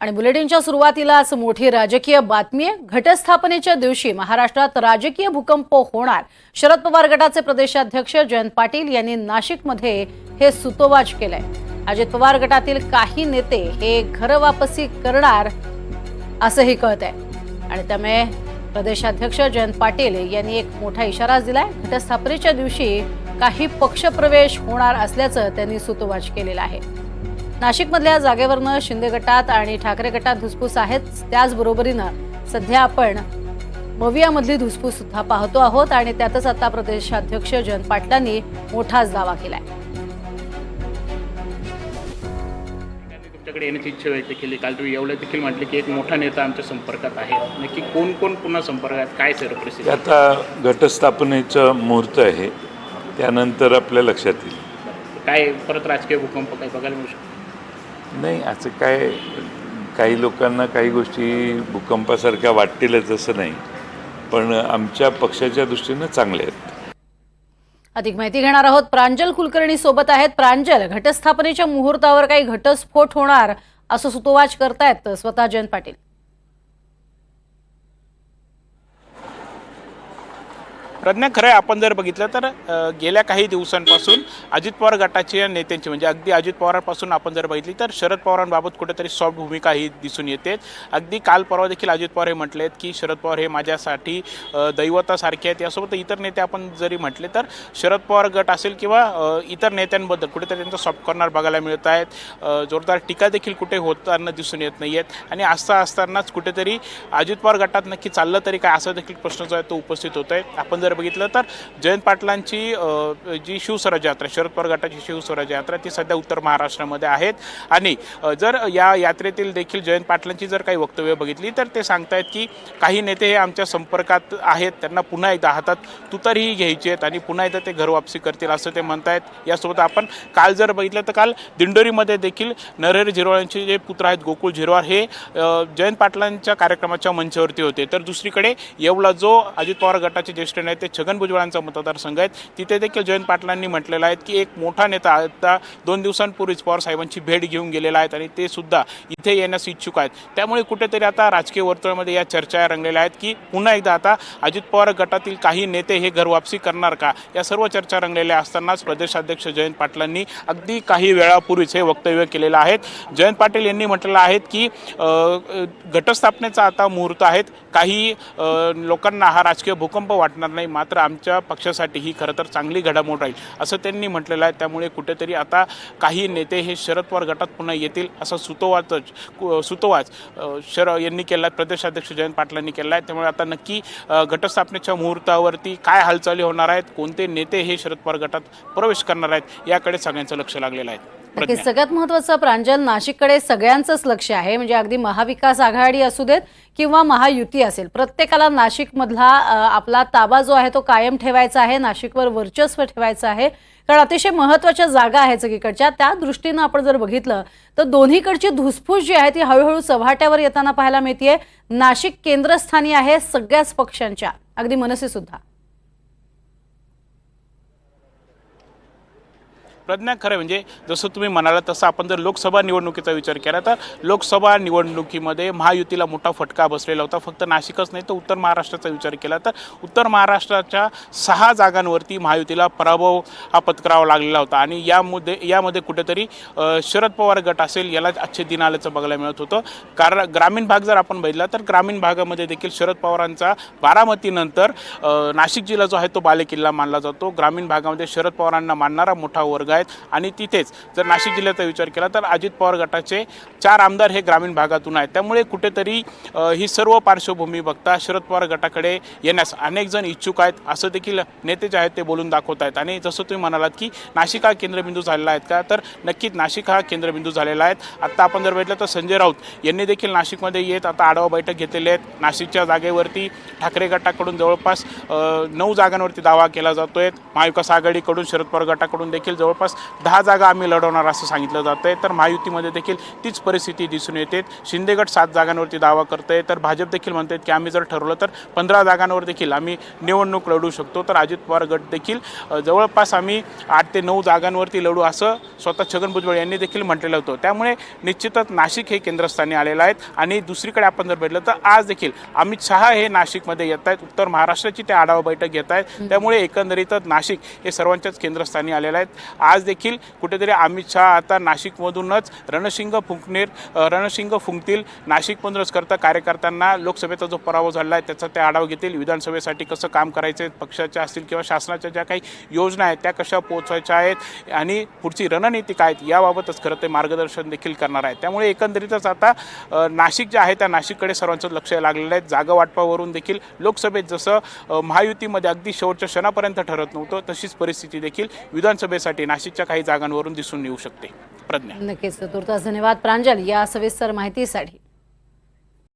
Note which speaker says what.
Speaker 1: आणि बुलेटिनच्या सुरुवातीलाच मोठी राजकीय बातमी आहे। घटस्थापनेच्या दिवशी महाराष्ट्रात राजकीय भूकंप होणार। शरद पवार गटाचे प्रदेशाध्यक्ष जयंत पाटील यांनी नाशिकमध्ये हे सुतोवाच केलंय। अजित पवार गटातील काही नेते हे घर वापसी करणार असंही कळतंय आणि त्यामुळे प्रदेशाध्यक्ष जयंत पाटील यांनी एक मोठा इशारा दिलाय। घटस्थापनेच्या दिवशी काही पक्षप्रवेश होणार असल्याचं त्यांनी सुतोवाच केलेलं आहे। नाशिकमधल्या जागेवरनं शिंदे गटात आणि ठाकरे गटात धुसफूस आहेत। त्याचबरोबरीनं सध्या आपण मवियामधली धुसफूस सुद्धा पाहतो आहोत आणि त्यातच आता प्रदेशाध्यक्ष जयंत पाटलांनी मोठाच दावा केलाय।
Speaker 2: तुमच्याकडे येण्याची इच्छा व्यक्त केली। काल तुम्ही एवढं देखील म्हटले की एक मोठा नेता आमच्या संपर्कात आहे। नक्की कोण कोण पुन्हा संपर्कात, काय सर परिस्थिती?
Speaker 3: आता घटस्थापनेचा मुहूर्त आहे, त्यानंतर आपल्या लक्षात येईल।
Speaker 2: काय परत राजकीय भूकंप काय बघायला मिळू शकतो?
Speaker 3: नाही, असं काय, काही लोकांना काही गोष्टी भूकंपासारख्या वाटतीलच असं नाही, पण आमच्या पक्षाच्या दृष्टीने चांगले आहेत।
Speaker 1: अधिक माहिती घेणार आहोत। प्रांजल कुलकर्णी सोबत आहेत। प्रांजल, घटस्थापनेच्या मुहूर्तावर काही घटस्फोट होणार असं सुतोवाच करतायत स्वतः जयंत पाटील।
Speaker 2: प्रज्ञा, खरं आहे, आपण जर बघितलं तर गेल्या काही दिवसांपासून अजित पवार गटाच्या नेत्यांची म्हणजे अगदी अजित पवारांपासून आपण जर बघितली तर शरद पवारांबाबत कुठेतरी सॉफ्ट भूमिका ही दिसून येते। अगदी काल परवा देखील अजित पवार हे म्हटलेत की शरद पवार हे माझ्यासाठी दैवतासारखे आहेत। यासोबत इतर नेते आपण जरी म्हटले तर शरद पवार गट असेल किंवा इतर नेत्यांबद्दल कुठेतरी त्यांचा सॉफ्ट कॉर्नर बघायला मिळत आहेत। जोरदार टीका देखील कुठे होताना दिसून येत नाही आहेत आणि असं असतानाच कुठेतरी अजित पवार गटात नक्की चाललं तरी काय, असा देखील प्रश्न जो आहे तो उपस्थित होत आहे। आपण जर बघितलं तर जयंत पाटलांची जी शिवस्वराज यात्रा, शरद पवार गटाची शिवस्वराज यात्रा, ती सध्या उत्तर महाराष्ट्रामध्ये आहेत आणि जर या यात्रेतील देखील जयंत पाटलांची जर काही वक्तव्य बघितली तर ते सांगतायत की काही नेते हे आमच्या संपर्कात आहेत, त्यांना पुन्हा एकदा हातात तुतारीही घ्यायची आहेत आणि पुन्हा एकदा ते घर वापसी करतील असं ते म्हणतायत। यासोबत आपण काल जर बघितलं तर काल दिंडोरीमध्ये देखील नरहरी झिरवाळांचे जे पुत्र आहेत गोकुळ झिरवाळ हे जयंत पाटलांच्या कार्यक्रमाच्या मंचावरती होते। तर दुसरीकडे येवला जो अजित पवार गटाचे ज्येष्ठ नेते छगन भुजबळांचा मतदारसंघ आहे, तिथे देखील जयंत पाटलांनी म्हटलेलं आहे की एक मोठा नेता आता 2 दिवसांपूर्वीच पवार साहेबांची भेट घेऊन गेलेला आहेत आणि ते सुद्धा इथे येण्यास इच्छुक आहेत। त्यामुळे कुठेतरी आता राजकीय वर्तुळामध्ये या चर्चा रंगलेल्या आहेत की पुन्हा एकदा आता अजित पवार गटातील काही नेते हे घर वापसी करणार का, या सर्व चर्चा रंगलेल्या असतानाच प्रदेशाध्यक्ष जयंत पाटलांनी अगदी काही वेळापूर्वीच हे वक्तव्य केलेलं आहे। जयंत पाटील यांनी म्हटलेलं आहे की घटस्थापनेचा आता मुहूर्त आहेत। काही लोकांना हा राजकीय भूकंप वाटणार नाही, मात्र आमच्या पक्षासाठी ही खरं तर चांगली घडामोड राहील असं त्यांनी म्हटलेलं आहे। त्यामुळे कुठेतरी आता काही नेते हे शरद पवार गटात पुन्हा येतील असा सुतोवाच यांनी केला, प्रदेशाध्यक्ष जयंत पाटलांनी केला आहे। त्यामुळे आता नक्की घटस्थापनेच्या मुहूर्तावरती काय हालचाली होणार आहेत, कोणते नेते हे शरद पवार गटात प्रवेश करणार आहेत, याकडे सगळ्यांचं लक्ष लागलेलं आहे।
Speaker 1: सगळ्यात महत्त्वाचं प्रांजल, नाशिककडे सगळ्यांचंच लक्ष आहे, म्हणजे अगदी महाविकास आघाडी असू देत किंवा महायुती असेल, प्रत्येकाला नाशिकमधला आपला ताबा जो आहे तो कायम ठेवायचा आहे, नाशिकवर वर्चस्व ठेवायचं आहे, कारण अतिशय महत्त्वाच्या जागा आहेत सगळीकडच्या। त्या दृष्टीनं आपण जर बघितलं तर दोन्हीकडची धुसफूस जी आहे ती हळूहळू चव्हाट्यावर येताना पाहायला मिळतेय। नाशिक केंद्रस्थानी आहे सगळ्याच पक्षांच्या, अगदी मनसे सुद्धा।
Speaker 2: प्रज्ञा, खरं म्हणजे जसं तुम्ही म्हणाला तसं आपण जर लोकसभा निवडणुकीचा विचार केला तर लोकसभा निवडणुकीमध्ये महायुतीला मोठा फटका बसलेला होता। फक्त नाशिकच नाही तर उत्तर महाराष्ट्राचा विचार केला तर उत्तर महाराष्ट्राच्या 6 जागांवरती महायुतीला पराभव हा पत्करावा लागलेला होता आणि यामध्ये कुठेतरी शरद पवार गट असेल याला अच्छे दिन आल्याचं बघायला मिळत होतं। कारण ग्रामीण भाग जर आपण बघितला तर ग्रामीण भागामध्ये देखील शरद पवारांचा बारामतीनंतर नाशिक जिल्हा जो आहे तो बालेकिल्ला मानला जातो। ग्रामीण भागामध्ये शरद पवारांना मानणारा मोठा वर्ग आहेत आणि तिथेच जर नाशिक जिल्ह्याचा विचार केला तर अजित पवार गटाचे 4 आमदार हे ग्रामीण भागातून आहेत। त्यामुळे कुठेतरी ही सर्व पार्श्वभूमी बघता शरद पवार गटाकडे येण्यास अनेक जण इच्छुक आहेत असं देखील नेते जे आहेत ते बोलून दाखवत आहेत। आणि जसं तुम्ही म्हणालात की नाशिक हा केंद्रबिंदू झालेला आहे का, तर नक्कीच नाशिक हा केंद्रबिंदू झालेला आहे। आता आपण जर बघितलं तर संजय राऊत यांनी देखील नाशिकमध्ये येत आता आढावा बैठक घेतलेली आहेत। नाशिकच्या जागेवरती ठाकरे गटाकडून जवळपास 9 जागांवरती दावा केला जातोय। महाविकास आघाडीकडून शरद पवार गटाकडून देखील जवळपास जवळपास 10 जागा आम्ही लढवणार असं सांगितलं जातं आहे. तर महायुतीमध्ये देखील तीच परिस्थिती दिसून येते. शिंदे गट 7 जागांवरती दावा करत आहे, तर भाजप देखील म्हणतात की आम्ही जर ठरवलं तर 15 जागांवर देखील आम्ही निवडणूक लढू शकतो. तर अजित पवार गट देखील जवळपास आम्ही 8 ते 9 जागांवरती लढू असं स्वतः छगन भुजबळ यांनी देखील म्हटलेलं होतं. त्यामुळे निश्चितच नाशिक हे केंद्रस्थानी आलेलं आहेत. आणि दुसरीकडे आपण जर बघितलं तर आज देखील अमित शहा हे नाशिकमध्ये येत आहेत. उत्तर महाराष्ट्राची ते आढावा बैठक घेत आहेत. त्यामुळे एकंदरीतच नाशिक हे सर्वांच्याच केंद्रस्थानी आलेलं आहेत. आज देखील कुठेतरी अमित शहा आता नाशिकमधूनच रणशिंग फुंकतील. नाशिकमधूनच करता कार्यकर्त्यांना लोकसभेचा जो पराभव झाला आहे त्याचा ते आढावा घेतील. विधानसभेसाठी कसं काम करायचं, पक्षाच्या असतील किंवा शासनाच्या ज्या काही योजना आहेत त्या कशा पोहोचवायच्या आहेत आणि पुढची रणनीती काय आहेत याबाबतच खरं ते मार्गदर्शन देखील करणार आहे. त्यामुळे एकंदरीतच आता नाशिक जे आहे त्या नाशिककडे सर्वांचं लक्ष लागलेलं आहे. जागा वाटपावरून देखील लोकसभेत जसं महायुतीमध्ये अगदी शेवटच्या क्षणापर्यंत ठरत नव्हतं तशीच परिस्थिती देखील विधानसभेसाठी नाशिकच्या काही जागांवरून दिसून येऊ शकते. प्रज्ञा.
Speaker 1: नक्कीच. तुर्तास धन्यवाद प्रांजल या सविस्तर माहितीसाठी.